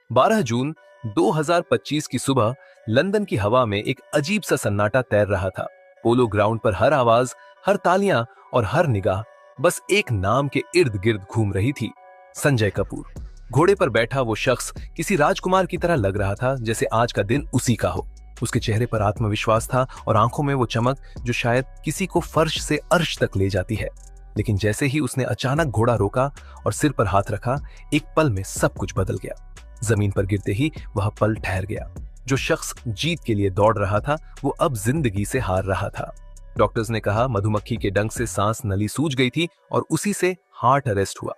12 जून 2025 की सुबह लंदन की हवा में एक अजीब सा सन्नाटा तैर रहा था। पोलो ग्राउंड पर हर आवाज, हर तालियां और हर निगाह बस एक नाम के इर्द गिर्द घूम रही थी, संजय कपूर। घोड़े पर बैठा वो शख्स किसी राजकुमार की तरह लग रहा था, जैसे आज का दिन उसी का हो। उसके चेहरे पर आत्मविश्वास था और आंखों में वो चमक जो शायद किसी को फर्श से अर्श तक ले जाती है। लेकिन जैसे ही उसने अचानक घोड़ा रोका और सिर पर हाथ रखा, एक पल में सब कुछ बदल गया। जमीन पर गिरते ही वह पल ठहर गया। जो शख्स जीत के लिए दौड़ रहा था, वो अब जिंदगी से हार रहा था। डॉक्टर्स ने कहा मधुमक्खी के डंक से सांस नली सूज गई थी और उसी से हार्ट अरेस्ट हुआ।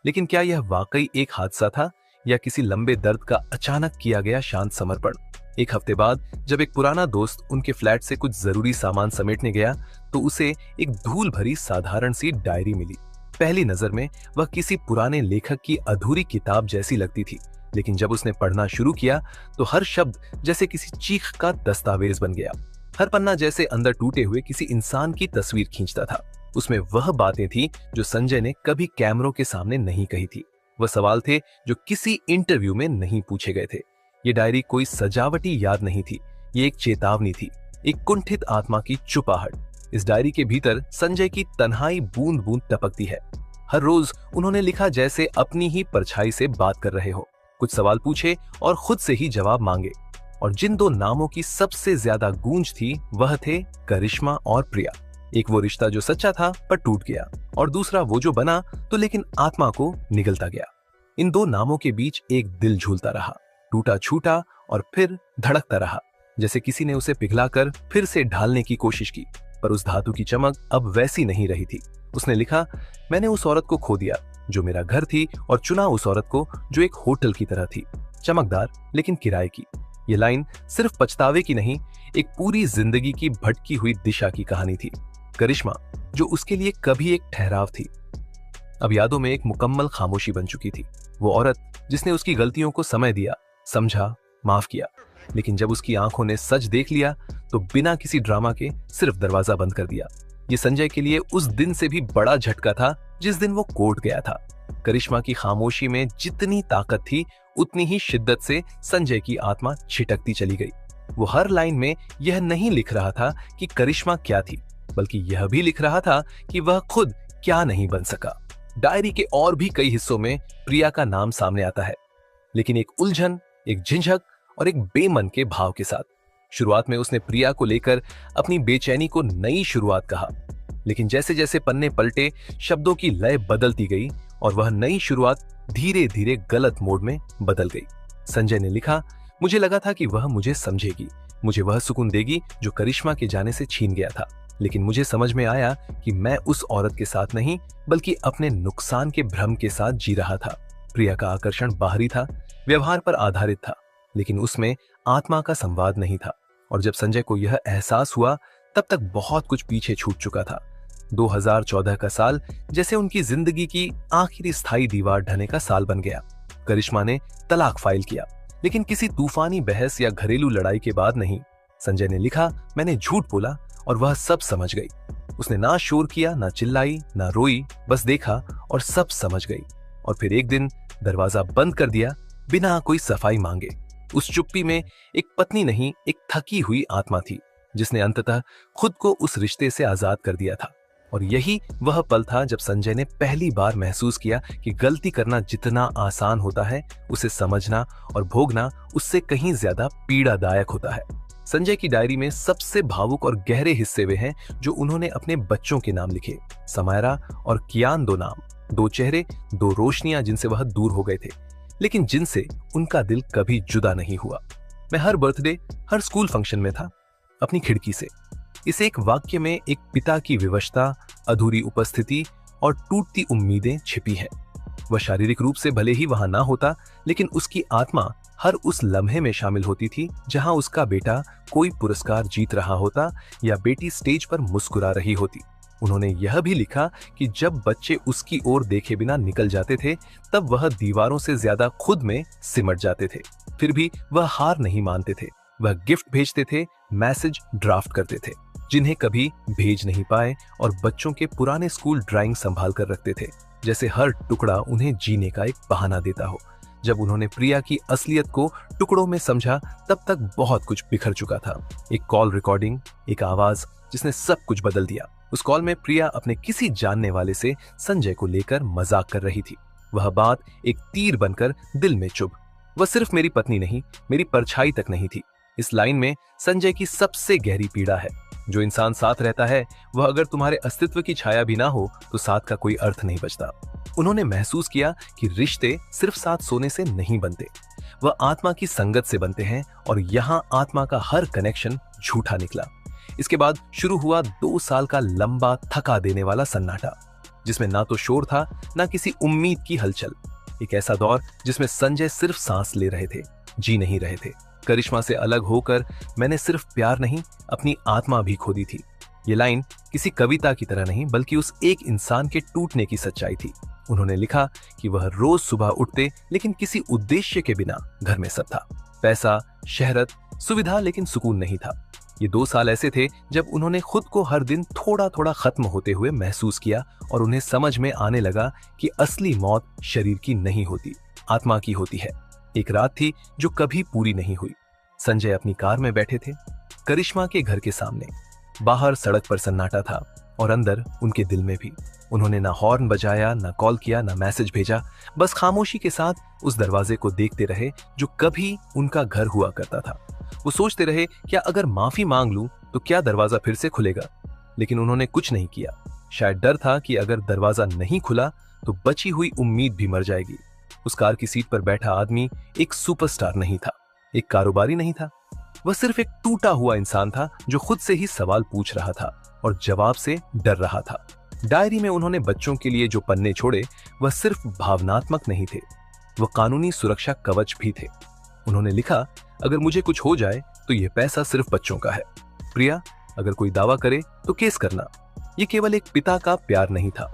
लेकिन क्या यह वाकई एक हादसा था या किसी लंबे दर्द का अचानक किया गया शांत समर्पण? एक हफ्ते बाद जब एक पुराना दोस्त उनके फ्लैट से कुछ जरूरी सामान समेटने गया, तो उसे एक धूल भरी साधारण सी डायरी मिली। पहली नजर में वह किसी पुराने लेखक की अधूरी किताब जैसी लगती थी, लेकिन जब उसने पढ़ना शुरू किया तो हर शब्द जैसे किसी चीख का दस्तावेज बन गया। हर पन्ना जैसे अंदर टूटे हुए किसी इंसान की तस्वीर खींचता था। उसमें वह बातें थी जो संजय ने कभी कैमरों के सामने नहीं कही थी। वह सवाल थे जो किसी इंटरव्यू में नहीं पूछे गए थे। ये डायरी कोई सजावटी याद नहीं थी, ये एक चेतावनी थी, एक कुंठित आत्मा की चुपाहट। इस डायरी के भीतर संजय की तन्हाई बूंद बूंद टपकती है। हर रोज उन्होंने लिखा जैसे अपनी ही परछाई से बात कर रहे हो। कुछ सवाल पूछे और खुद से ही जवाब मांगे। और जिन दो नामों की सबसे ज्यादा गूंज थी, वह थे करिश्मा और प्रिया। एक वो रिश्ता जो सच्चा था पर टूट गया, और दूसरा वो जो बना तो लेकिन आत्मा को निगलता गया। इन दो नामों के बीच एक दिल झूलता रहा, टूटा छूटा और फिर धड़कता रहा, जैसे किसी ने उसे पिघलाकर फिर से ढालने की कोशिश की। पर उस धातु की चमक अब वैसी नहीं रही थी। उसने लिखा, मैंने उस औरत को खो दिया जो मेरा घर थी, और चुना उस औरत को जो एक होटल की तरह थी, चमकदार लेकिन किराए की। ये लाइन सिर्फ पछतावे की नहीं, एक पूरी जिंदगी की भटकी हुई दिशा की कहानी थी। करिश्मा जो उसके लिए कभी एक ठहराव थी, अब यादों में एक मुकम्मल खामोशी बन चुकी थी। वो औरत जिसने उसकी गलतियों को समय दिया, समझा, माफ किया, लेकिन जब उसकी आंखों ने सच देख लिया तो बिना किसी ड्रामा के सिर्फ दरवाजा बंद कर दिया। ये संजय के लिए उस दिन से भी बड़ा झटका था जिस दिन वो कोर्ट गया था। करिश्मा की खामोशी में जितनी ताकत थी, उतनी ही शिद्दत से संजय की आत्मा छिटकती चली गई। वो हर लाइन में यह नहीं लिख रहा था कि करिश्मा क्या थी, बल्कि यह भी लिख रहा था कि वह खुद क्या नहीं बन सका। डायरी के और भी कई हिस्सों में प्रिया का नाम सामने आता है, लेकिन एक उलझन, एक झिझक और एक बेमन के भाव के साथ। शुरुआत में उसने प्रिया को लेकर अपनी बेचैनी को नई शुरुआत कहा, लेकिन जैसे जैसे पन्ने पलटे, शब्दों की लय बदलती गई और वह नई शुरुआत धीरे धीरे गलत मोड में बदल गई। संजय ने लिखा, मुझे लगा था कि वह मुझे समझेगी, मुझे वह सुकून देगी जो करिश्मा के जाने से छीन गया था, लेकिन मुझे समझ में आया कि मैं उस औरत के साथ नहीं, बल्कि अपने नुकसान के भ्रम के साथ जी रहा था। प्रिया का आकर्षण बाहरी था, व्यवहार पर आधारित था, लेकिन उसमें आत्मा का संवाद नहीं था। और जब संजय को यह एहसास हुआ, तब तक बहुत कुछ पीछे छूट चुका था। 2014 का साल जैसे उनकी जिंदगी की आखिरी स्थायी दीवार ढहने का साल बन गया। करिश्मा ने तलाक फाइल किया, लेकिन किसी तूफानी बहस या घरेलू लड़ाई के बाद नहीं। संजय ने लिखा, मैंने झूठ बोला और वह सब समझ गई। उसने ना शोर किया, ना चिल्लाई, ना रोई, बस देखा और सब समझ गई। और फिर एक दिन दरवाजा बंद कर दिया बिना कोई सफाई मांगे। उस चुप्पी में एक पत्नी नहीं, एक थकी हुई आत्मा थी, जिसने अंततः खुद को उस रिश्ते से आजाद कर दिया था। और यही वह पल था जब संजय ने पहली बार महसूस किया कि गलती करना जितना आसान होता है, उसे समझना और भोगना उससे कहीं ज्यादा पीड़ादायक होता है। संजय की डायरी में सबसे भावुक और गहरे हिस्से वे हैं जो उन्होंने अपने बच्चों के नाम लिखे। समायरा और कियान, दो नाम, दो चेहरे, दो रोशनियां जिनसे वह दूर हो गए थे, लेकिन जिनसे उनका दिल कभी जुदा नहीं हुआ। मैं हर बर्थडे, हर स्कूल फंक्शन में था, अपनी खिड़की से। इस एक वाक्य में एक पिता की विवशता, अधूरी उपस्थिति और टूटती उम्मीदें छिपी है। वह शारीरिक रूप से भले ही वहां ना होता, लेकिन उसकी आत्मा हर उस लम्हे में शामिल होती थी जहां उसका बेटा कोई पुरस्कार जीत रहा होता या बेटी स्टेज पर मुस्कुरा रही होती। उन्होंने यह भी लिखा कि जब बच्चे उसकी ओर देखे बिना निकल जाते थे, तब वह दीवारों से ज्यादा खुद में सिमट जाते थे। फिर भी वह हार नहीं मानते थे। वह गिफ्ट भेजते थे, मैसेज ड्राफ्ट करते थे, जिन्हें कभी भेज नहीं पाए, और बच्चों के पुराने स्कूल ड्राइंग संभाल कर रखते थे, जैसे हर टुकड़ा उन्हें जीने का एक बहाना देता हो। जब उन्होंने प्रिया की असलियत को टुकड़ों में समझा तब तक बहुत कुछ बिखर चुका था। एक कॉल रिकॉर्डिंग, एक आवाज जिसने सब कुछ बदल दिया। उस कॉल में प्रिया अपने किसी जानने वाले से संजय को लेकर मजाक कर रही थी। वह बात एक तीर बनकर दिल में चुभ। वह सिर्फ मेरी पत्नी नहीं, मेरी परछाई तक नहीं थी। इस लाइन में संजय की सबसे गहरी पीड़ा है। जो इंसान साथ रहता है वह अगर तुम्हारे अस्तित्व की छाया भी ना हो तो साथ का कोई अर्थ नहीं बचता। उन्होंने महसूस किया कि रिश्ते सिर्फ साथ सोने से नहीं बनते, वह आत्मा की संगत से बनते हैं, और यहाँ आत्मा का हर कनेक्शन झूठा निकला। इसके बाद शुरू हुआ 2 साल का लंबा थका देने वाला सन्नाटा, जिसमें ना तो शोर था ना किसी उम्मीद की हलचल। एक ऐसा दौर जिसमें संजय सिर्फ सांस ले रहे थे, जी नहीं रहे थे। करिश्मा से अलग होकर मैंने सिर्फ प्यार नहीं, अपनी आत्मा भी खो दी थी। ये लाइन किसी कविता की तरह नहीं बल्कि उस एक इंसान के टूटने की सच्चाई थी। उन्होंने लिखा कि वह रोज सुबह उठते लेकिन किसी उद्देश्य के बिना। घर में सब था, पैसा, शहरत, सुविधा, लेकिन सुकून नहीं था। ये 2 साल ऐसे थे जब उन्होंने खुद को हर दिन थोड़ा थोड़ा खत्म होते हुए महसूस किया, और उन्हें समझ में आने लगा कि असली मौत शरीर की नहीं होती, आत्मा की होती है। एक रात थी जो कभी पूरी नहीं हुई। संजय अपनी कार में बैठे थे, करिश्मा के घर के सामने। बाहर सड़क पर सन्नाटा था और अंदर उनके दिल में भी। उन्होंने ना हॉर्न बजाया, ना कॉल किया, ना मैसेज भेजा, बस खामोशी के साथ उस दरवाजे को देखते रहे जो कभी उनका घर हुआ करता था। वो सोचते रहे, क्या अगर माफी मांग लूं तो क्या दरवाजा फिर से खुलेगा? लेकिन उन्होंने कुछ नहीं किया। शायद डर था कि अगर दरवाजा नहीं खुला तो बची हुई उम्मीद भी मर जाएगी। उस कार की सीट पर बैठा आदमी एक सुपरस्टार नहीं था, एक कारोबारी नहीं था। वह सिर्फ एक टूटा हुआ इंसान था जो खुद से ही सवाल पूछ रहा था और जवाब से डर रहा था। डायरी में उन्होंने बच्चों के लिए जो पन्ने छोड़े वह सिर्फ भावनात्मक नहीं थे, वह कानूनी सुरक्षा कवच भी थे। उन्होंने लिखा, अगर मुझे कुछ हो जाए तो यह पैसा सिर्फ बच्चों का है। प्रिया, अगर कोई दावा करे तो केस करना। यह केवल एक पिता का प्यार नहीं था,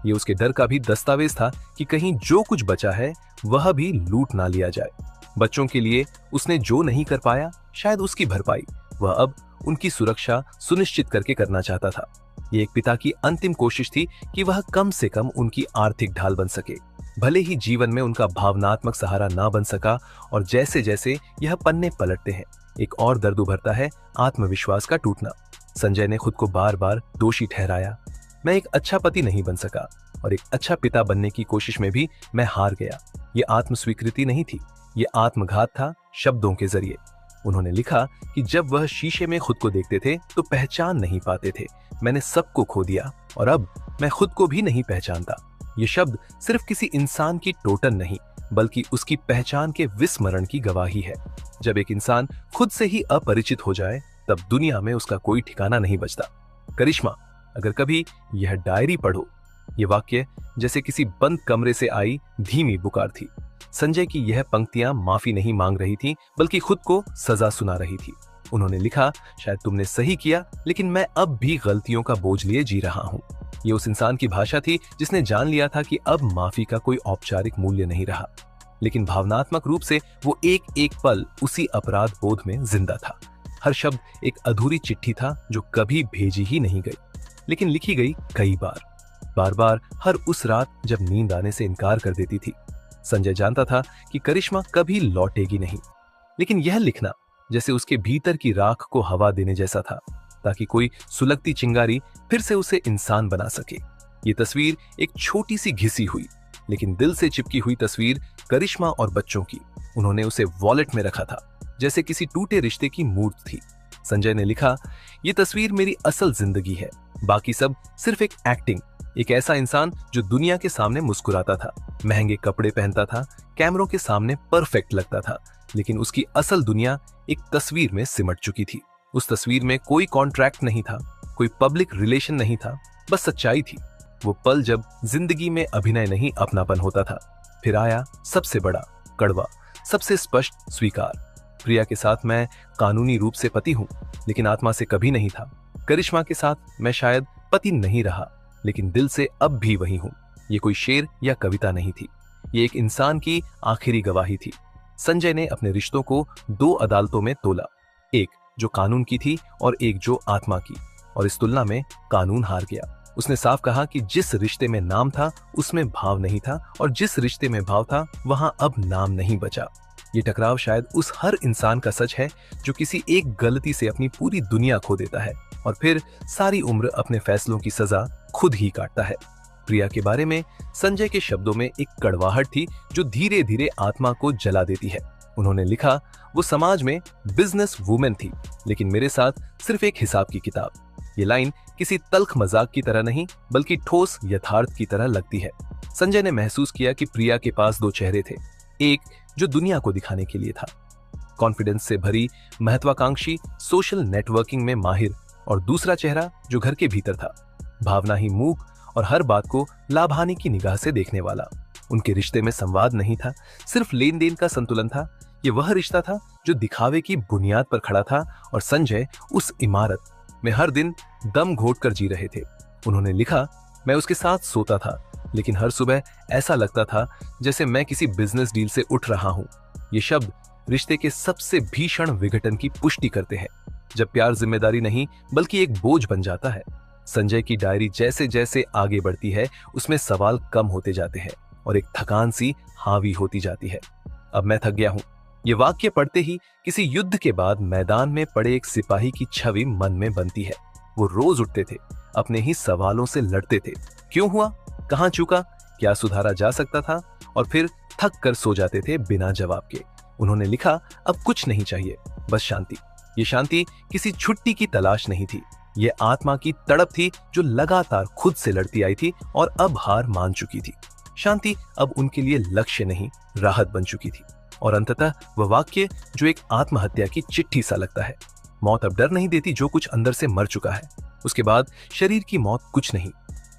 ये उसके डर का भी दस्तावेज था कि कहीं जो कुछ बचा है वह भी लूट ना लिया जाए। बच्चों के लिए उसने जो नहीं कर पाया, शायद उसकी भरपाई वह अब उनकी सुरक्षा सुनिश्चित करके करना चाहता था। ये एक पिता की अंतिम कोशिश थी कि वह कम से कम उनकी आर्थिक ढाल बन सके, भले ही जीवन में उनका भावनात्मक सहारा ना बन सका। और जैसे जैसे यह पन्ने पलटते हैं, एक और दर्द उभरता है, आत्मविश्वास का टूटना। संजय ने खुद को बार बार दोषी ठहराया। मैं एक अच्छा पति नहीं बन सका और एक अच्छा पिता बनने की कोशिश में भी मैं हार गया। ये आत्मस्वीकृति नहीं थी, ये आत्मघात था, शब्दों के जरिए। उन्होंने लिखा कि जब वह शीशे में खुद को देखते थे तो पहचान नहीं पाते थे। मैंने सबको खो दिया और अब मैं खुद को भी नहीं पहचानता। ये शब्द सिर्फ किसी इंसान की टोटन नहीं बल्कि उसकी पहचान के विस्मरण की गवाही है। जब एक इंसान खुद से ही अपरिचित हो जाए तब दुनिया में उसका कोई ठिकाना नहीं बचता। करिश्मा, अगर कभी यह डायरी पढ़ो, ये वाक्य जैसे किसी बंद कमरे से आई धीमी पुकार थी। संजय की यह पंक्तियां माफी नहीं मांग रही थी बल्कि खुद को सजा सुना रही थी। उन्होंने लिखा, शायद तुमने सही किया लेकिन मैं अब भी गलतियों का बोझ लिए जी रहा हूँ। ये उस इंसान की भाषा थी जिसने जान लिया था कि अब माफी का कोई औपचारिक मूल्य नहीं रहा, लेकिन भावनात्मक रूप से वो एक एक पल उसी अपराध बोध में जिंदा था। हर शब्द एक अधूरी चिट्ठी था जो कभी भेजी ही नहीं गई, लेकिन लिखी गई कई बार, बार बार, हर उस रात जब नींद आने से इनकार कर देती थी। संजय जानता था कि करिश्मा कभी लौटेगी नहीं, लेकिन यह लिखना जैसे उसके भीतर की राख को हवा देने जैसा था, ताकि कोई सुलगती चिंगारी फिर से उसे इंसान बना सके। ये तस्वीर एक छोटी सी घिसी हुई लेकिन दिल से चिपकी हुई तस्वीर करिश्मा और बच्चों की। उन्होंने उसे वॉलेट में रखा था जैसे किसी टूटे रिश्ते की मूर्त थी। संजय ने लिखा, ये तस्वीर मेरी असल जिंदगी है, बाकी सब सिर्फ एक एक्टिंग। एक ऐसा इंसान जो दुनिया के सामने मुस्कुराता था, महंगे कपड़े पहनता था, कैमरों के सामने परफेक्ट लगता था, लेकिन उसकी असल दुनिया एक तस्वीर में सिमट चुकी थी। उस तस्वीर में कोई कॉन्ट्रैक्ट नहीं था, कोई पब्लिक रिलेशन नहीं था, बस सच्चाई थी। वो पल जब जिंदगी में अभिनय नहीं अपनापन होता था। फिर आया सबसे बड़ा, कड़वा, सबसे स्पष्ट स्वीकार। प्रिया के साथ मैं कानूनी रूप से पति हूं, लेकिन आत्मा से कभी नहीं था। करिश्मा के साथ मैं शायद पति नहीं रहा, लेकिन दिल से अब भी वही हूं। ये कोई शेर या कविता नहीं थी, ये एक इंसान की आखिरी गवाही थी। संजय ने अपने रिश्तों को 2 अदालतों में तोला, एक जो कानून की थी और एक जो आत्मा की, और इस तुलना में कानून हार गया। उसने साफ कहा कि जिस रिश्ते में नाम था उसमें भाव नहीं था, और जिस रिश्ते में भाव था वहां अब नाम नहीं बचा। ये टकराव शायद उस हर इंसान का सच है जो किसी एक गलती से अपनी पूरी दुनिया खो देता है और फिर सारी उम्र अपने फैसलों की सजा खुद ही काटता है। प्रिया के बारे में संजय के शब्दों में एक कड़वाहट थी जो धीरे धीरे आत्मा को जला देती है। उन्होंने लिखा, वो समाज में बिजनेस वुमेन थी, लेकिन मेरे साथ सिर्फ एक हिसाब की किताब। ये लाइन किसी तल्ख मजाक की तरह नहीं बल्कि ठोस यथार्थ की तरह लगती है। संजय ने महसूस किया कि प्रिया के पास दो चेहरे थे, एक जो दुनिया को दिखाने के लिए था, कॉन्फिडेंस से भरी, महत्वाकांक्षी, सोशल नेटवर्किंग में माहिर, और दूसरा चेहरा जो घर के भीतर था, भावना ही मूक और हर बात को लाभ हानि की निगाह से देखने वाला। उनके रिश्ते में संवाद नहीं था, सिर्फ लेन देन का संतुलन था। ये वह रिश्ता था जो दिखावे की बुनियाद पर खड़ा था, और संजय उस इमारत में हर दिन दम घोट कर जी रहे थे। उन्होंने लिखा, मैं उसके साथ सोता था, लेकिन हर सुबह ऐसा लगता था जैसे मैं किसी बिजनेस डील से उठ रहा हूं। ये शब्द रिश्ते के सबसे भीषण विघटन की पुष्टि करते हैं, जब प्यार जिम्मेदारी नहीं बल्कि एक बोझ बन जाता है। संजय की डायरी जैसे जैसे आगे बढ़ती है उसमें सवाल कम होते जाते हैं और एक थकान सी हावी होती जाती है। अब मैं थक गया हूं। ये वाक्य पढ़ते ही किसी युद्ध के बाद मैदान में पड़े एक सिपाही की छवि मन में बनती है। वो रोज उठते थे, अपने ही सवालों से लड़ते थे, क्यों हुआ, कहां चूका, क्या सुधारा जा सकता था, और फिर थक कर सो जाते थे बिना जवाब के। उन्होंने लिखा, अब कुछ नहीं चाहिए, बस शांति। ये शांति किसी छुट्टी की तलाश नहीं थी, ये आत्मा की तड़प थी जो लगातार खुद से लड़ती आई थी और अब हार मान चुकी थी। शांति अब उनके लिए लक्ष्य नहीं, राहत बन चुकी थी। और अंततः वह वाक्य जो एक आत्महत्या की चिट्ठी सा लगता है, मौत अब डर नहीं देती जो कुछ अंदर से मर चुका है। उसके बाद शरीर की मौत कुछ नहीं।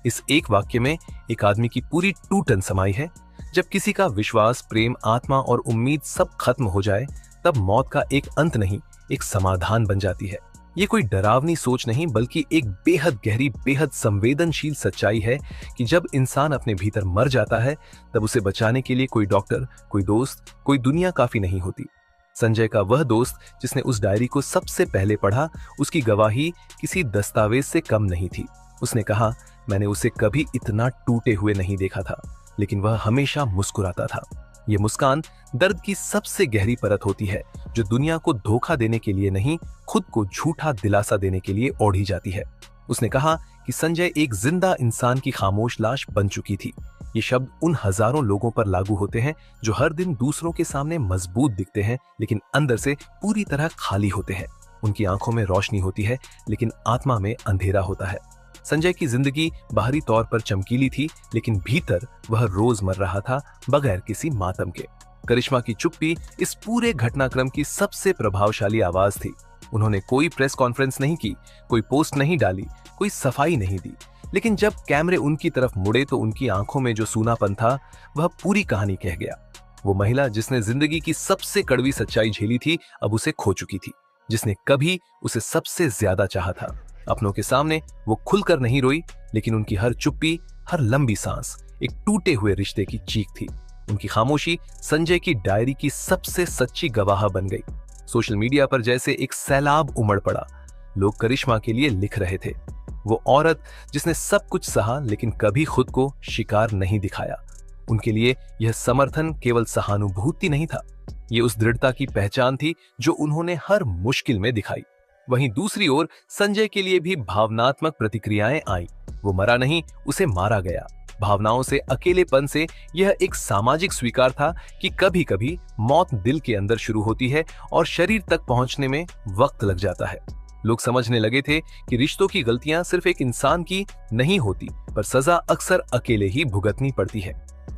इस एक वाक्य में एक आदमी की पूरी टूटन समाई है। जब किसी का विश्वास, प्रेम, आत्मा और उम्मीद सब खत्म हो जाए, तब मौत का एक अंत नहीं, एक समाधान बन जाती है। ये कोई डरावनी सोच नहीं बल्कि एक बेहद गहरी, बेहद संवेदनशील सच्चाई है कि जब इंसान अपने भीतर मर जाता है तब उसे बचाने के लिए कोई डॉक्टर, कोई दोस्त, कोई दुनिया काफी नहीं होती। संजय का वह दोस्त जिसने उस डायरी को सबसे पहले पढ़ा, उसकी गवाही किसी दस्तावेज से कम नहीं थी। उसने कहा, मैंने उसे कभी इतना टूटे हुए नहीं देखा था, लेकिन वह हमेशा मुस्कुराता था। ये मुस्कान दर्द की सबसे गहरी परत होती है जो दुनिया को धोखा देने के लिए नहीं, खुद को झूठा दिलासा देने के लिए ओढ़ी जाती है। उसने कहा कि संजय एक जिंदा इंसान की खामोश लाश बन चुकी थी। ये शब्द उन हजारों लोगों पर लागू होते हैं जो हर दिन दूसरों के सामने मजबूत दिखते हैं लेकिन अंदर से पूरी तरह खाली होते हैं। उनकी आंखों में रोशनी होती है लेकिन आत्मा में अंधेरा होता है। संजय की जिंदगी बाहरी तौर पर चमकीली थी, लेकिन भीतर वह रोज मर रहा था बगैर किसी मातम के। करिश्मा की चुप्पी इस पूरे घटनाक्रम की सबसे प्रभावशाली आवाज थी। उन्होंने कोई प्रेस कॉन्फ्रेंस नहीं की, कोई पोस्ट नहीं डाली, कोई सफाई नहीं दी, लेकिन जब कैमरे उनकी तरफ मुड़े तो उनकी आंखों में जो सूनापन था वह पूरी कहानी कह गया। वो महिला जिसने जिंदगी की सबसे कड़वी सच्चाई झेली थी, अब उसे खो चुकी थी। जिसने कभी उसे सबसे ज्यादा चाहा था, अपनों के सामने वो खुलकर नहीं रोई, लेकिन उनकी हर चुप्पी, हर लंबी सांस एक टूटे हुए रिश्ते की चीख थी। उनकी खामोशी संजय की डायरी की सबसे सच्ची गवाह बन गई। सोशल मीडिया पर जैसे एक सैलाब उमड़ पड़ा। लोग करिश्मा के लिए लिख रहे थे, वो औरत जिसने सब कुछ सहा लेकिन कभी खुद को शिकार नहीं दिखाया। उनके लिए यह समर्थन केवल सहानुभूति नहीं था, ये उस दृढ़ता की पहचान थी जो उन्होंने हर मुश्किल में दिखाई। वहीं दूसरी ओर संजय के लिए भी भावनात्मक प्रतिक्रियाएं आईं। वो मरा नहीं, उसे मारा गया। भावनाओं से, अकेलेपन से यह एक सामाजिक स्वीकार था कि कभी कभी मौत दिल के अंदर शुरू होती है और शरीर तक पहुंचने में वक्त लग जाता है। लोग समझने लगे थे कि रिश्तों की गलतियां सिर्फ एक इंसान की नहीं होती, पर सजा अक्सर अकेले ही भुगतनी पड़ती है।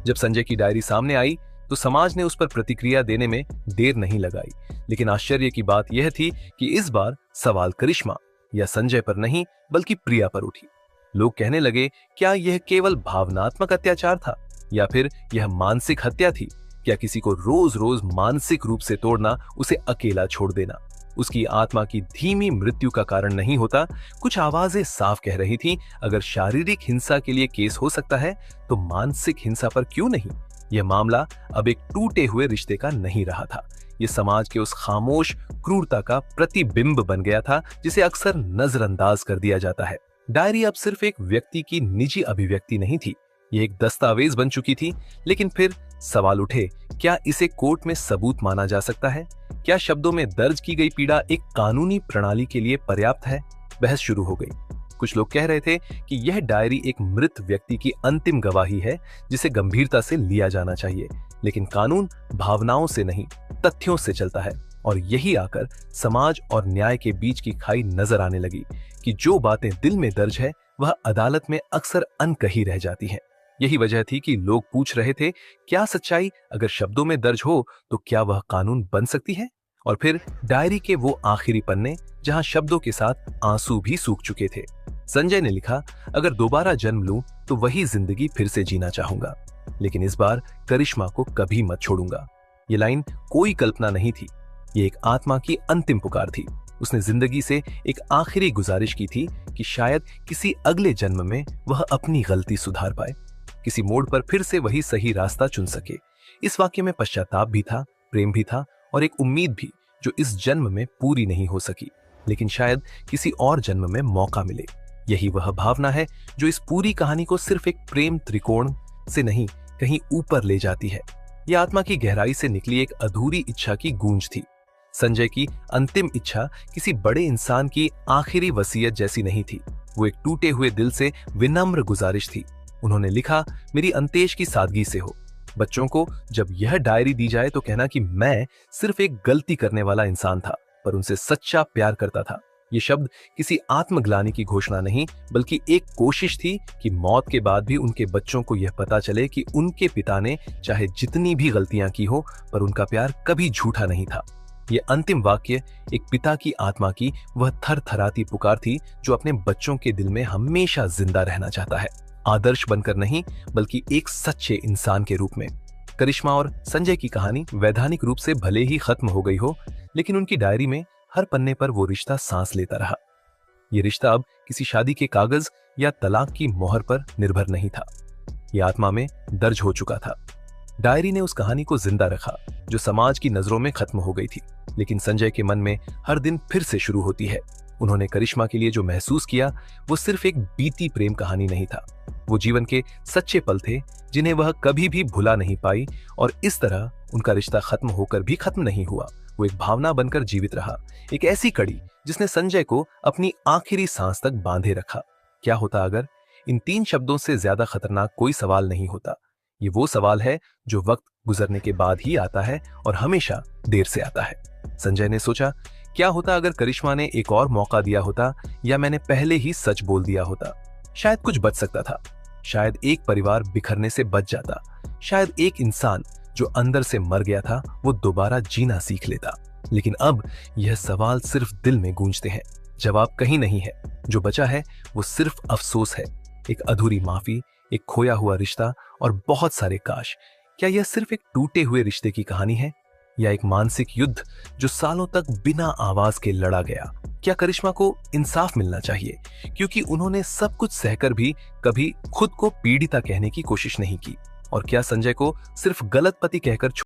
जब संजय की डायरी सामने आई तो समाज ने उस पर प्रतिक्रिया देने में देर नहीं लगाई, लेकिन आश्चर्य की बात यह थी कि इस बार सवाल करिश्मा या संजय पर नहीं बल्कि प्रिया पर उठी। लोग कहने लगे, क्या यह केवल भावनात्मक अत्याचार था या फिर यह मानसिक हत्या थी? क्या किसी को रोज रोज मानसिक रूप से तोड़ना, उसे अकेला छोड़ देना, उसकी आत्मा की धीमी मृत्यु का कारण नहीं होता? कुछ आवाजें साफ कह रही थी, अगर शारीरिक हिंसा के लिए केस हो सकता है तो मानसिक हिंसा पर क्यों नहीं? यह मामला अब एक टूटे हुए रिश्ते का नहीं रहा था, यह समाज के उस खामोश क्रूरता का प्रतिबिंब बन गया था जिसे अक्सर नजरअंदाज कर दिया जाता है। डायरी अब सिर्फ एक व्यक्ति की निजी अभिव्यक्ति नहीं थी, ये एक दस्तावेज बन चुकी थी। लेकिन फिर सवाल उठे, क्या इसे कोर्ट में सबूत माना जा सकता है? क्या शब्दों में दर्ज की गई पीड़ा एक कानूनी प्रणाली के लिए पर्याप्त है? बहस शुरू हो गई। कुछ लोग कह रहे थे कि यह डायरी एक मृत व्यक्ति की अंतिम गवाही है जिसे गंभीरता से लिया जाना चाहिए, लेकिन कानून भावनाओं से नहीं, तथ्यों से चलता है। और यही आकर समाज और न्याय के बीच की खाई नजर आने लगी कि जो बातें दिल में दर्ज है वह अदालत में अक्सर अनकही रह जाती हैं। यही वजह थी कि लोग पूछ रहे थे, क्या सच्चाई अगर शब्दों में दर्ज हो तो क्या वह कानून बन सकती है? और फिर डायरी के वो आखिरी पन्ने जहां शब्दों के साथ आंसू भी सूख चुके थे। संजय ने लिखा, अगर दोबारा जन्म लूं तो वही जिंदगी फिर से जीना चाहूंगा, लेकिन इस बार करिश्मा को कभी मत छोड़ूंगा। ये लाइन कोई कल्पना नहीं थी, ये एक आत्मा की अंतिम पुकार थी। उसने जिंदगी से एक आखिरी गुजारिश की थी कि शायद किसी अगले जन्म में वह अपनी गलती सुधार पाए, किसी मोड़ पर फिर से वही सही रास्ता चुन सके। इस वाक्य में पश्चाताप भी था, प्रेम भी था और एक उम्मीद भी जो इस जन्म में पूरी नहीं हो सकी, लेकिन शायद किसी और जन्म में मौका मिले। यही वह भावना है जो इस पूरी कहानी को सिर्फ एक प्रेम त्रिकोण से नहीं, कहीं ऊपर ले जाती है। यह आत्मा की गहराई से निकली एक अधूरी इच्छा की गूंज थी। संजय की अंतिम इच्छा किसी बड़े इंसान की आखिरी वसीयत जैसी नहीं थी, वो एक टूटे हुए दिल से विनम्र गुजारिश थी। उन्होंने लिखा, मेरी अंत्येष्टि की सादगी से हो। बच्चों को जब यह डायरी दी जाए तो कहना कि मैं सिर्फ एक गलती करने वाला इंसान था, पर उनसे सच्चा प्यार करता था। ये शब्द किसी आत्मग्लानि की घोषणा नहीं, बल्कि एक कोशिश थी कि मौत के बाद भी उनके बच्चों को यह पता चले कि उनके पिता ने चाहे जितनी भी गलतियां की हो, पर उनका प्यार कभी झूठा नहीं था। ये अंतिम वाक्य एक पिता की आत्मा की वह थरथराती पुकार थी जो अपने बच्चों के दिल में हमेशा जिंदा रहना चाहता है, आदर्श बनकर नहीं, बल्कि एक सच्चे इंसान के रूप में। करिश्मा और संजय की कहानी वैधानिक रूप से भले ही खत्म हो गई हो, लेकिन उनकी डायरी में हर पन्ने पर वो रिश्ता सांस लेता रहा। ये रिश्ता अब किसी शादी के कागज या तलाक की मोहर पर निर्भर नहीं था, ये आत्मा में दर्ज हो चुका था। डायरी ने उस कहानी को जिंदा रखा जो समाज की नजरों में खत्म हो गई थी, लेकिन संजय के मन में हर दिन फिर से शुरू होती है। उन्होंने करिश्मा के लिए जो महसूस किया वो सिर्फ एक बीती प्रेम कहानी नहीं था, वो जीवन के सच्चे पल थे जिन्हें वह कभी भी भुला नहीं पाई। और इस तरह उनका रिश्ता खत्म होकर भी खत्म नहीं हुआ, वो एक भावना बनकर जीवित रहा, एक ऐसी कड़ी जिसने संजय को अपनी आखिरी सांस तक बांधे रखा। क्या होता अगर? इन 3 शब्दों से ज्यादा खतरनाक कोई सवाल नहीं होता। ये वो सवाल है जो वक्त गुजरने के बाद ही आता है और हमेशा देर से आता है। संजय ने सोचा, क्या होता अगर करिश्मा ने एक और मौका दिया होता, या मैंने पहले ही सच बोल दिया होता? शायद कुछ बच सकता था, शायद एक परिवार बिखरने से बच जाता, शायद एक इंसान जो अंदर से मर गया था वो दोबारा जीना सीख लेता। लेकिन अब यह सवाल सिर्फ दिल में गूंजते हैं, जवाब कहीं नहीं है। जो बचा है वो सिर्फ अफसोस है, एक अधूरी माफी, एक खोया हुआ रिश्ता और बहुत सारे काश। क्या यह सिर्फ एक टूटे हुए रिश्ते की कहानी है, या एक मानसिक युद्ध जो सालों तक बिना आवाज के लड़ा गया? क्या करिश्मा को इंसाफ मिलना चाहिए क्योंकि उन्होंने सब कुछ सहकर भी कभी खुद को पीड़िता कहने की कोशिश नहीं की? और क्या संजय को सिर्फ गलत पति कहकर